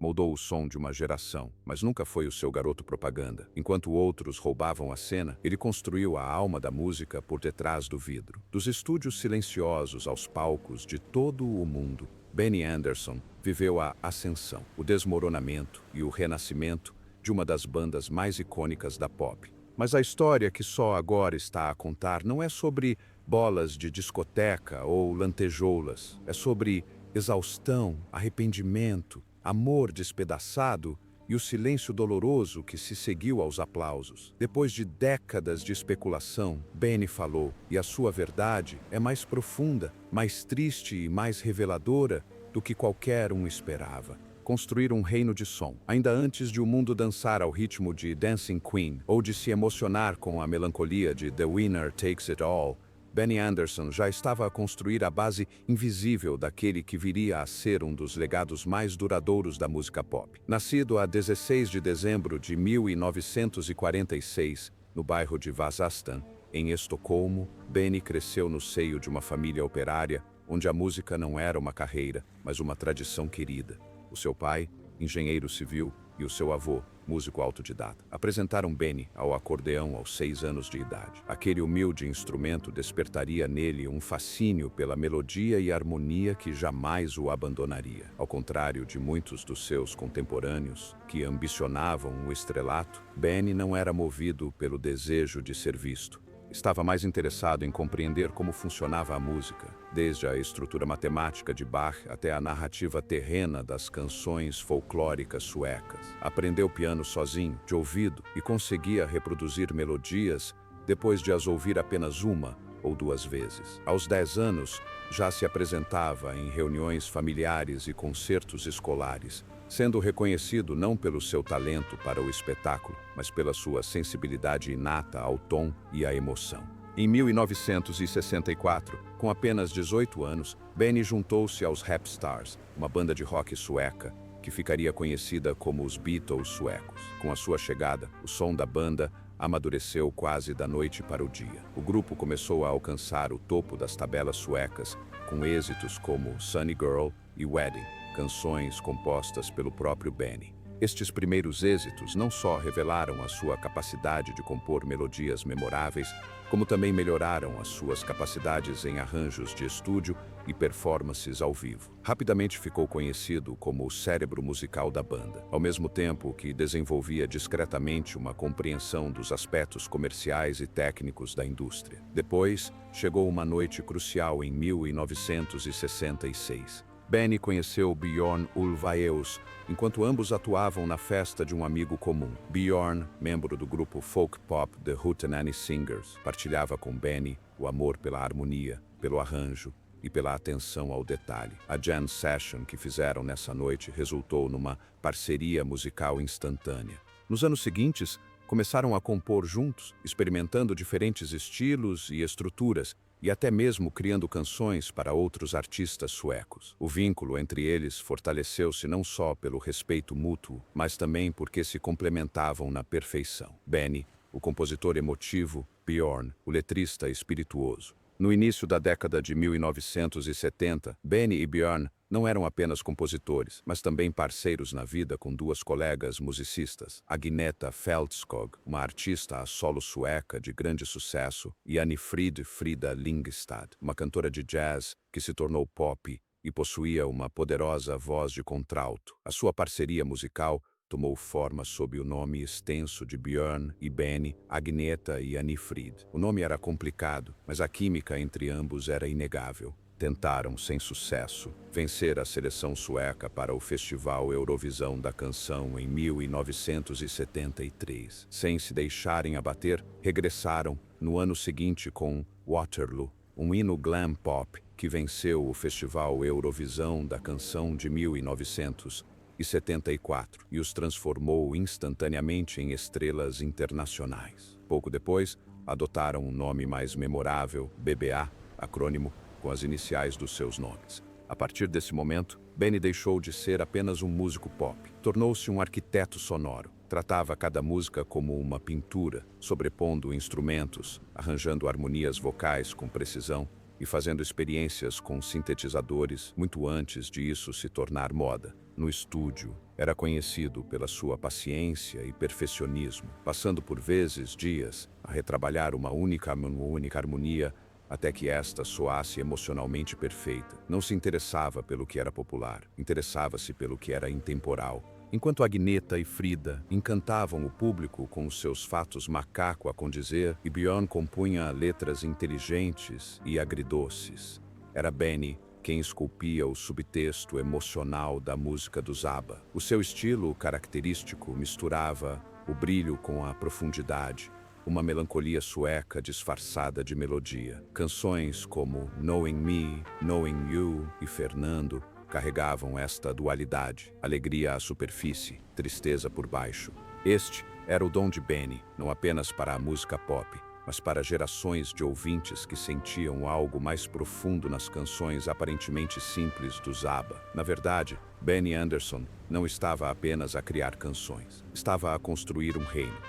moldou o som de uma geração, mas nunca foi o seu garoto propaganda. Enquanto outros roubavam a cena, ele construiu a alma da música por detrás do vidro. Dos estúdios silenciosos aos palcos de todo o mundo, Benny Andersson viveu a ascensão, o desmoronamento e o renascimento de uma das bandas mais icônicas da pop. Mas a história que só agora está a contar não é sobre bolas de discoteca ou lantejoulas. É sobre exaustão, arrependimento, amor despedaçado e o silêncio doloroso que se seguiu aos aplausos. Depois de décadas de especulação, Benny falou, e a sua verdade é mais profunda, mais triste e mais reveladora do que qualquer um esperava. Construir um reino de som. Ainda antes de o mundo dançar ao ritmo de Dancing Queen ou de se emocionar com a melancolia de The Winner Takes It All, Benny Andersson já estava a construir a base invisível daquele que viria a ser um dos legados mais duradouros da música pop. Nascido a 16 de dezembro de 1946, no bairro de Vasastan, em Estocolmo, Benny cresceu no seio de uma família operária, onde a música não era uma carreira, mas uma tradição querida. O seu pai, engenheiro civil, e o seu avô, músico autodidata, apresentaram Benny ao acordeão aos 6 anos de idade. Aquele humilde instrumento despertaria nele um fascínio pela melodia e harmonia que jamais o abandonaria. Ao contrário de muitos dos seus contemporâneos, que ambicionavam o estrelato, Benny não era movido pelo desejo de ser visto. Estava mais interessado em compreender como funcionava a música, desde a estrutura matemática de Bach até a narrativa terrena das canções folclóricas suecas. Aprendeu piano sozinho, de ouvido, e conseguia reproduzir melodias depois de as ouvir apenas uma ou 2 vezes. Aos 10 anos, já se apresentava em reuniões familiares e concertos escolares, sendo reconhecido não pelo seu talento para o espetáculo, mas pela sua sensibilidade inata ao tom e à emoção. Em 1964, com apenas 18 anos, Benny juntou-se aos Rapstars, uma banda de rock sueca que ficaria conhecida como os Beatles suecos. Com a sua chegada, o som da banda amadureceu quase da noite para o dia. O grupo começou a alcançar o topo das tabelas suecas, com êxitos como Sunny Girl e Wedding, canções compostas pelo próprio Benny. Estes primeiros êxitos não só revelaram a sua capacidade de compor melodias memoráveis, como também melhoraram as suas capacidades em arranjos de estúdio e performances ao vivo. Rapidamente ficou conhecido como o cérebro musical da banda, ao mesmo tempo que desenvolvia discretamente uma compreensão dos aspectos comerciais e técnicos da indústria. Depois, chegou uma noite crucial em 1966. Benny conheceu Björn Ulvaeus enquanto ambos atuavam na festa de um amigo comum. Björn, membro do grupo folk pop The Hootenanny Singers, partilhava com Benny o amor pela harmonia, pelo arranjo e pela atenção ao detalhe. A jam session que fizeram nessa noite resultou numa parceria musical instantânea. Nos anos seguintes, começaram a compor juntos, experimentando diferentes estilos e estruturas, e até mesmo criando canções para outros artistas suecos. O vínculo entre eles fortaleceu-se não só pelo respeito mútuo, mas também porque se complementavam na perfeição. Benny, o compositor emotivo, Björn, o letrista espirituoso. No início da década de 1970, Benny e Björn não eram apenas compositores, mas também parceiros na vida com 2 colegas musicistas, Agneta Feldskog, uma artista a solo sueca de grande sucesso, e Anni-Frid Frida Lindstad, uma cantora de jazz que se tornou pop e possuía uma poderosa voz de contralto. A sua parceria musical tomou forma sob o nome extenso de Björn e Benny, Agneta e Anni-Frid. O nome era complicado, mas a química entre ambos era inegável. Tentaram, sem sucesso, vencer a seleção sueca para o Festival Eurovisão da Canção em 1973. Sem se deixarem abater, regressaram no ano seguinte com Waterloo, um hino glam pop que venceu o Festival Eurovisão da Canção de 1974 e os transformou instantaneamente em estrelas internacionais. Pouco depois, adotaram um nome mais memorável, BBA, acrônimo com as iniciais dos seus nomes. A partir desse momento, Benny deixou de ser apenas um músico pop. Tornou-se um arquiteto sonoro. Tratava cada música como uma pintura, sobrepondo instrumentos, arranjando harmonias vocais com precisão e fazendo experiências com sintetizadores muito antes de isso se tornar moda. No estúdio, Era conhecido pela sua paciência e perfeccionismo, passando por vezes dias a retrabalhar uma única harmonia até que esta soasse emocionalmente perfeita. Não se interessava pelo que era popular, interessava-se pelo que era intemporal. Enquanto Agneta e Frida encantavam o público com os seus fatos macaco a condizer, e Björn compunha letras inteligentes e agridoces, era Benny quem esculpia o subtexto emocional da música do ABBA. O seu estilo característico misturava o brilho com a profundidade, uma melancolia sueca disfarçada de melodia. Canções como Knowing Me, Knowing You e Fernando carregavam esta dualidade, alegria à superfície, tristeza por baixo. Este era o dom de Benny, não apenas para a música pop, mas para gerações de ouvintes que sentiam algo mais profundo nas canções aparentemente simples do ABBA. Na verdade, Benny Andersson não estava apenas a criar canções, estava a construir um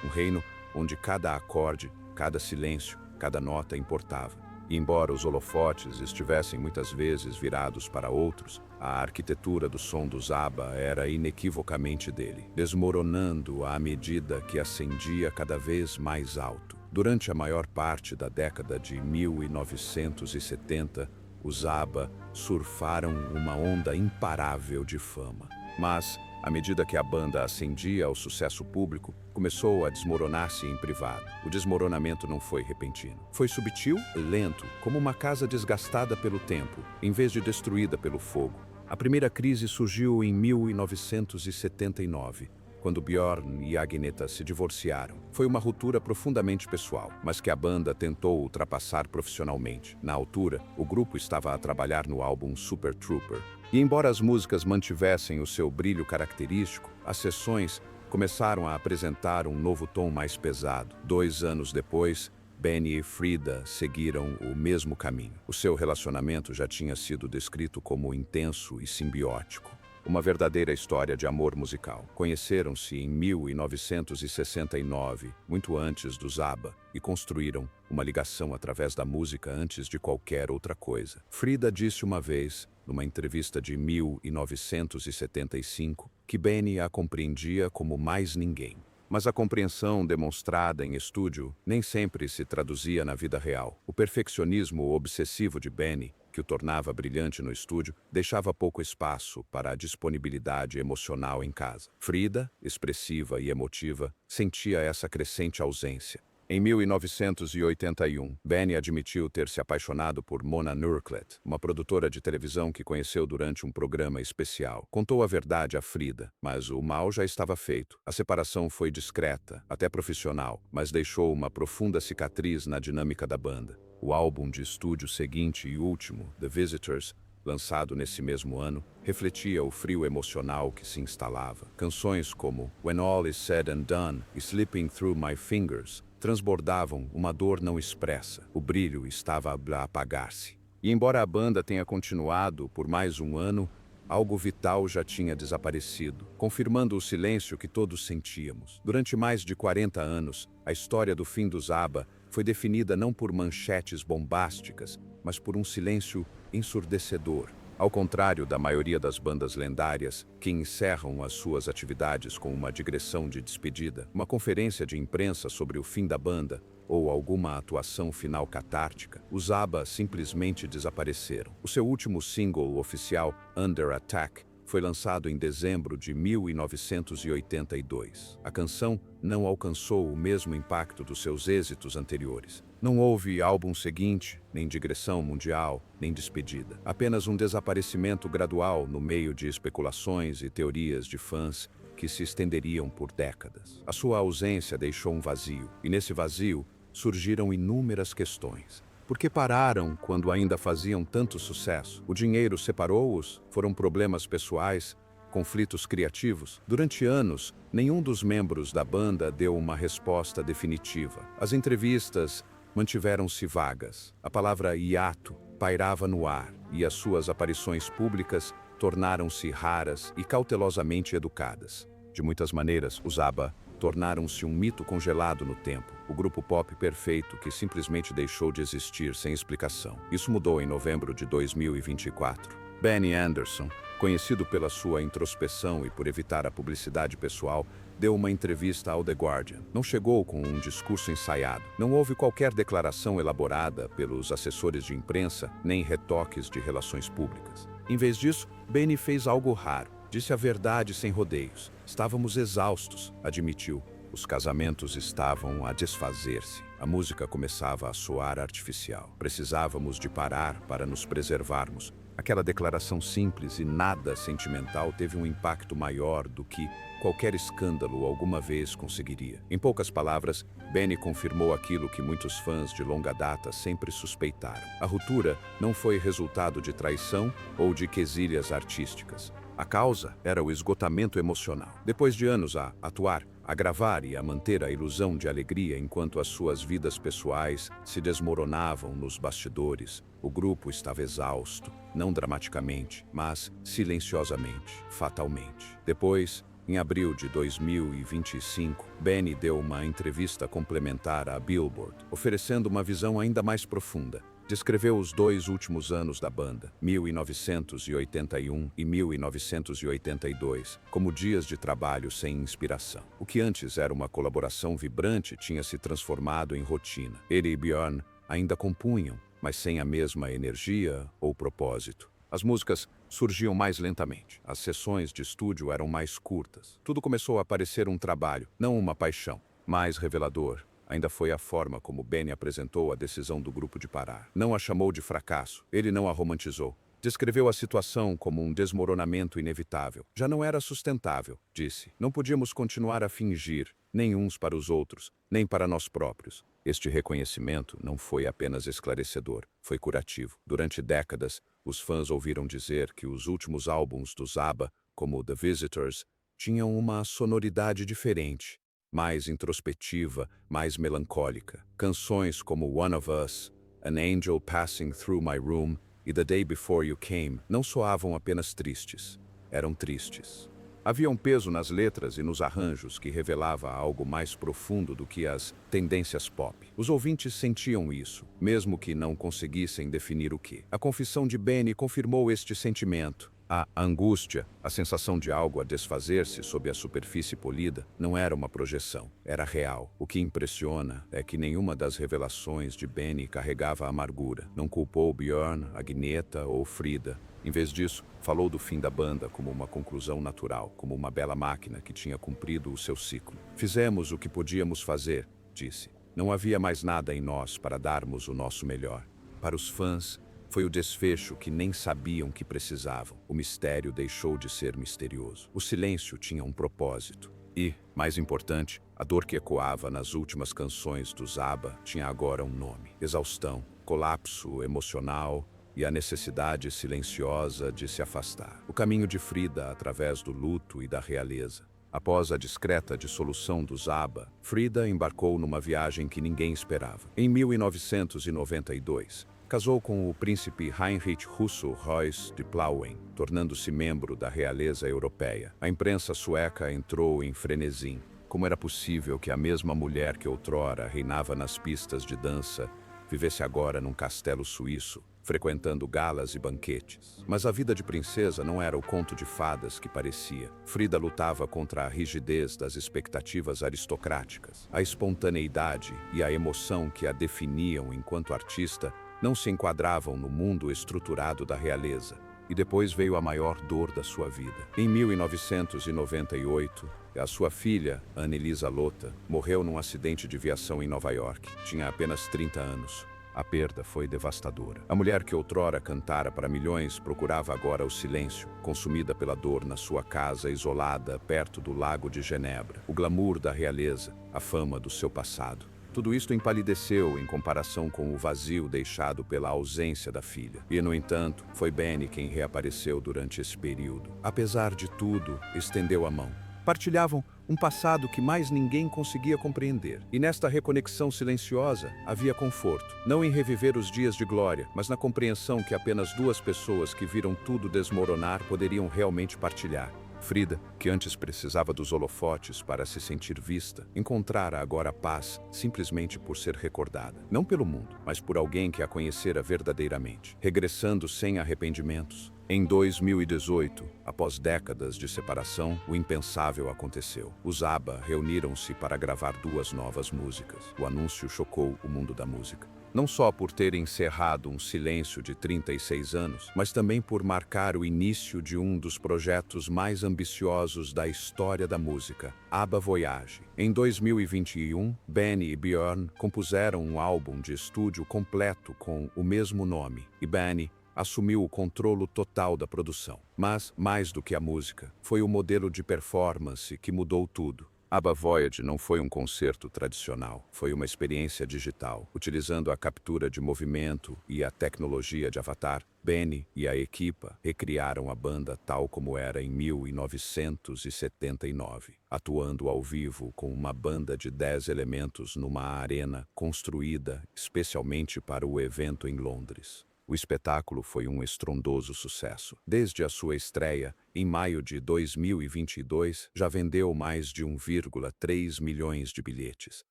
reino onde cada acorde, cada silêncio, cada nota importava. E embora os holofotes estivessem muitas vezes virados para outros, a arquitetura do som do ABBA era inequivocamente dele, desmoronando à medida que ascendia cada vez mais alto. Durante a maior parte da década de 1970, os ABBA surfaram uma onda imparável de fama. Mas, à medida que a banda ascendia ao sucesso público, começou a desmoronar-se em privado. O desmoronamento não foi repentino. Foi subtil e lento, como uma casa desgastada pelo tempo, em vez de destruída pelo fogo. A primeira crise surgiu em 1979, quando Björn e Agneta se divorciaram. Foi uma ruptura profundamente pessoal, mas que a banda tentou ultrapassar profissionalmente. Na altura, o grupo estava a trabalhar no álbum Super Trooper. E embora as músicas mantivessem o seu brilho característico, as sessões começaram a apresentar um novo tom mais pesado. 2 anos depois, Benny e Frida seguiram o mesmo caminho. O seu relacionamento já tinha sido descrito como intenso e simbiótico. Uma verdadeira história de amor musical. Conheceram-se em 1969, muito antes dos ABBA, e construíram uma ligação através da música antes de qualquer outra coisa. Frida disse uma vez, numa entrevista de 1975, que Benny a compreendia como mais ninguém. Mas a compreensão demonstrada em estúdio nem sempre se traduzia na vida real. O perfeccionismo obsessivo de Benny, que o tornava brilhante no estúdio, deixava pouco espaço para a disponibilidade emocional em casa. Frida, expressiva e emotiva, sentia essa crescente ausência. Em 1981, Benny admitiu ter se apaixonado por Mona Nurklet, uma produtora de televisão que conheceu durante um programa especial. Contou a verdade a Frida, mas o mal já estava feito. A separação foi discreta, até profissional, mas deixou uma profunda cicatriz na dinâmica da banda. O álbum de estúdio seguinte e último, The Visitors, lançado nesse mesmo ano, refletia o frio emocional que se instalava. Canções como When All Is Said and Done e Slipping Through My Fingers transbordavam uma dor não expressa. O brilho estava a apagar-se. E embora a banda tenha continuado por mais um ano, algo vital já tinha desaparecido, confirmando o silêncio que todos sentíamos. Durante mais de 40 anos, a história do fim dos ABBA foi definida não por manchetes bombásticas, mas por um silêncio ensurdecedor. Ao contrário da maioria das bandas lendárias, que encerram as suas atividades com uma digressão de despedida, uma conferência de imprensa sobre o fim da banda ou alguma atuação final catártica, os ABBA simplesmente desapareceram. O seu último single oficial, Under Attack, foi lançado em dezembro de 1982. A canção não alcançou o mesmo impacto dos seus êxitos anteriores. Não houve álbum seguinte, nem digressão mundial, nem despedida. Apenas um desaparecimento gradual no meio de especulações e teorias de fãs que se estenderiam por décadas. A sua ausência deixou um vazio, e nesse vazio surgiram inúmeras questões. Por que pararam quando ainda faziam tanto sucesso? O dinheiro separou-os? Foram problemas pessoais? Conflitos criativos? Durante anos, nenhum dos membros da banda deu uma resposta definitiva. As entrevistas mantiveram-se vagas. A palavra hiato pairava no ar, e as suas aparições públicas tornaram-se raras e cautelosamente educadas. De muitas maneiras, os ABBA tornaram-se um mito congelado no tempo, o grupo pop perfeito que simplesmente deixou de existir sem explicação. Isso mudou em novembro de 2024. Benny Andersson, Conhecido pela sua introspecção e por evitar a publicidade pessoal, deu uma entrevista ao The Guardian. Não chegou com um discurso ensaiado. Não houve qualquer declaração elaborada pelos assessores de imprensa, nem retoques de relações públicas. Em vez disso, Benny fez algo raro. Disse a verdade sem rodeios. Estávamos exaustos, admitiu. Os casamentos estavam a desfazer-se. A música começava a soar artificial. Precisávamos de parar para nos preservarmos. Aquela declaração simples e nada sentimental teve um impacto maior do que qualquer escândalo alguma vez conseguiria. Em poucas palavras, Benny confirmou aquilo que muitos fãs de longa data sempre suspeitaram. A ruptura não foi resultado de traição ou de quesilhas artísticas. A causa era o esgotamento emocional. Depois de anos a atuar, a gravar e a manter a ilusão de alegria enquanto as suas vidas pessoais se desmoronavam nos bastidores, o grupo estava exausto, não dramaticamente, mas silenciosamente, fatalmente. Depois, em abril de 2025, Benny deu uma entrevista complementar à Billboard, oferecendo uma visão ainda mais profunda. Descreveu os 2 últimos anos da banda, 1981 e 1982, como dias de trabalho sem inspiração. O que antes era uma colaboração vibrante tinha se transformado em rotina. Ele e Björn ainda compunham, mas sem a mesma energia ou propósito. As músicas surgiam mais lentamente. As sessões de estúdio eram mais curtas. Tudo começou a parecer um trabalho, não uma paixão. Mais revelador ainda foi a forma como Benny apresentou a decisão do grupo de parar. Não a chamou de fracasso, ele não a romantizou. Descreveu a situação como um desmoronamento inevitável. Já não era sustentável, disse. Não podíamos continuar a fingir, nem uns para os outros, nem para nós próprios. Este reconhecimento não foi apenas esclarecedor, foi curativo. Durante décadas, os fãs ouviram dizer que os últimos álbuns dos ABBA, como The Visitors, tinham uma sonoridade diferente. Mais introspectiva, mais melancólica. Canções como One of Us, An Angel Passing Through My Room e The Day Before You Came não soavam apenas tristes, eram tristes. Havia um peso nas letras e nos arranjos que revelava algo mais profundo do que as tendências pop. Os ouvintes sentiam isso, mesmo que não conseguissem definir o que. A confissão de Benny confirmou este sentimento. A angústia, a sensação de algo a desfazer-se sob a superfície polida, não era uma projeção, era real. O que impressiona é que nenhuma das revelações de Benny carregava amargura. Não culpou Björn, Agneta ou Frida. Em vez disso, falou do fim da banda como uma conclusão natural, como uma bela máquina que tinha cumprido o seu ciclo. Fizemos o que podíamos fazer, disse. Não havia mais nada em nós para darmos o nosso melhor. Para os fãs, foi o desfecho que nem sabiam que precisavam. O mistério deixou de ser misterioso. O silêncio tinha um propósito. E, mais importante, a dor que ecoava nas últimas canções dos ABBA tinha agora um nome. Exaustão, colapso emocional e a necessidade silenciosa de se afastar. O caminho de Frida através do luto e da realeza. Após a discreta dissolução dos ABBA, Frida embarcou numa viagem que ninguém esperava. Em 1992, casou com o príncipe Heinrich Russo-Reuss de Plauen, tornando-se membro da realeza europeia. A imprensa sueca entrou em frenesi. Como era possível que a mesma mulher que outrora reinava nas pistas de dança vivesse agora num castelo suíço, frequentando galas e banquetes? Mas a vida de princesa não era o conto de fadas que parecia. Frida lutava contra a rigidez das expectativas aristocráticas. A espontaneidade e a emoção que a definiam enquanto artista não se enquadravam no mundo estruturado da realeza. E depois veio a maior dor da sua vida. Em 1998, a sua filha, Annelisa Lota, morreu num acidente de viação em Nova York. Tinha apenas 30 anos. A perda foi devastadora. A mulher que outrora cantara para milhões procurava agora o silêncio, consumida pela dor na sua casa isolada perto do Lago de Genebra. O glamour da realeza, a fama do seu passado. Tudo isto empalideceu em comparação com o vazio deixado pela ausência da filha. E, no entanto, foi Benny quem reapareceu durante esse período. Apesar de tudo, estendeu a mão. Partilhavam um passado que mais ninguém conseguia compreender. E nesta reconexão silenciosa havia conforto. Não em reviver os dias de glória, mas na compreensão que apenas 2 pessoas que viram tudo desmoronar poderiam realmente partilhar. Frida, que antes precisava dos holofotes para se sentir vista, encontrara agora paz simplesmente por ser recordada. Não pelo mundo, mas por alguém que a conhecera verdadeiramente. Regressando sem arrependimentos, Em 2018, após décadas de separação, o impensável aconteceu. Os ABBA reuniram-se para gravar 2 novas músicas. O anúncio chocou o mundo da música. Não só por ter encerrado um silêncio de 36 anos, mas também por marcar o início de um dos projetos mais ambiciosos da história da música, ABBA Voyage. Em 2021, Benny e Björn compuseram um álbum de estúdio completo com o mesmo nome, e Benny assumiu o controle total da produção. Mas, mais do que a música, foi o modelo de performance que mudou tudo. ABBA Voyage não foi um concerto tradicional, foi uma experiência digital. Utilizando a captura de movimento e a tecnologia de Avatar, Benny e a equipa recriaram a banda tal como era em 1979, atuando ao vivo com uma banda de 10 elementos numa arena construída especialmente para o evento em Londres. O espetáculo foi um estrondoso sucesso. Desde a sua estreia, em maio de 2022, já vendeu mais de 1,3 milhões de bilhetes,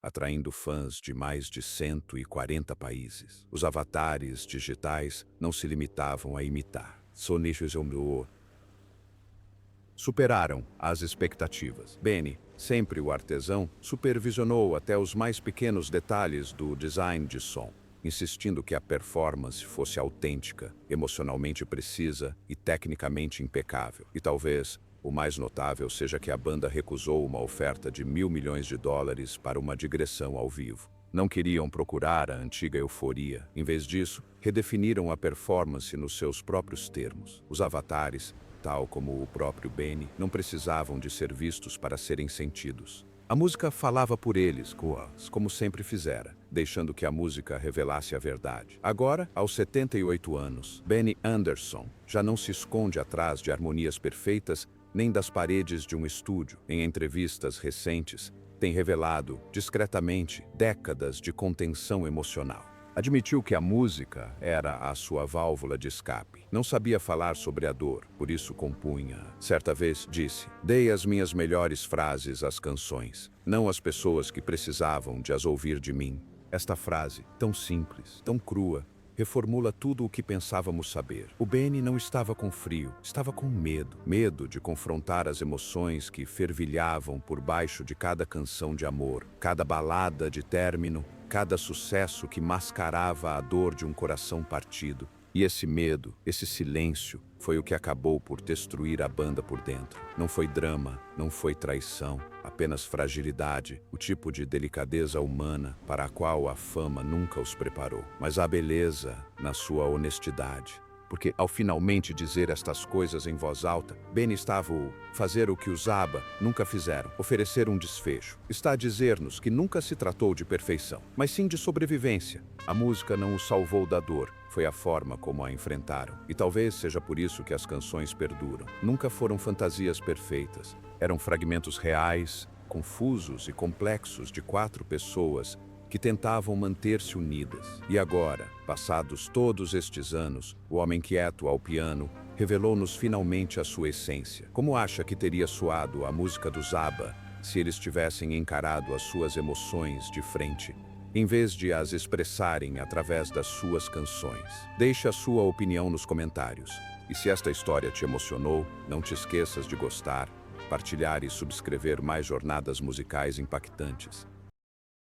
atraindo fãs de mais de 140 países. Os avatares digitais não se limitavam a imitar. Superaram as expectativas. Benny, sempre o artesão, supervisionou até os mais pequenos detalhes do design de som, insistindo que a performance fosse autêntica, emocionalmente precisa e tecnicamente impecável. E talvez o mais notável seja que a banda recusou uma oferta de $1.000 milhões para uma digressão ao vivo. Não queriam procurar a antiga euforia. Em vez disso, redefiniram a performance nos seus próprios termos. Os avatares, tal como o próprio Benny, não precisavam de ser vistos para serem sentidos. A música falava por eles, como sempre fizera, deixando que a música revelasse a verdade. Agora, aos 78 anos, Benny Andersson já não se esconde atrás de harmonias perfeitas nem das paredes de um estúdio. Em entrevistas recentes, tem revelado, discretamente, décadas de contenção emocional. Admitiu que a música era a sua válvula de escape. Não sabia falar sobre a dor, por isso compunha. Certa vez disse: "Dei as minhas melhores frases às canções, não às pessoas que precisavam de as ouvir de mim." Esta frase, tão simples, tão crua, reformula tudo o que pensávamos saber. O Benny não estava com frio, estava com medo. Medo de confrontar as emoções que fervilhavam por baixo de cada canção de amor, cada balada de término, cada sucesso que mascarava a dor de um coração partido. E esse medo, esse silêncio, foi o que acabou por destruir a banda por dentro. Não foi drama, não foi traição, apenas fragilidade, o tipo de delicadeza humana para a qual a fama nunca os preparou. Mas a beleza na sua honestidade. Porque, ao finalmente dizer estas coisas em voz alta, Benny estava a fazer o que os ABBA nunca fizeram, oferecer um desfecho. Está a dizer-nos que nunca se tratou de perfeição, mas sim de sobrevivência. A música não os salvou da dor, foi a forma como a enfrentaram. E talvez seja por isso que as canções perduram. Nunca foram fantasias perfeitas. Eram fragmentos reais, confusos e complexos de 4 pessoas que tentavam manter-se unidas. E agora, passados todos estes anos, o homem quieto ao piano revelou-nos finalmente a sua essência. Como acha que teria soado a música dos ABBA se eles tivessem encarado as suas emoções de frente, em vez de as expressarem através das suas canções? Deixe a sua opinião nos comentários. E se esta história te emocionou, não te esqueças de gostar, partilhar e subscrever mais jornadas musicais impactantes.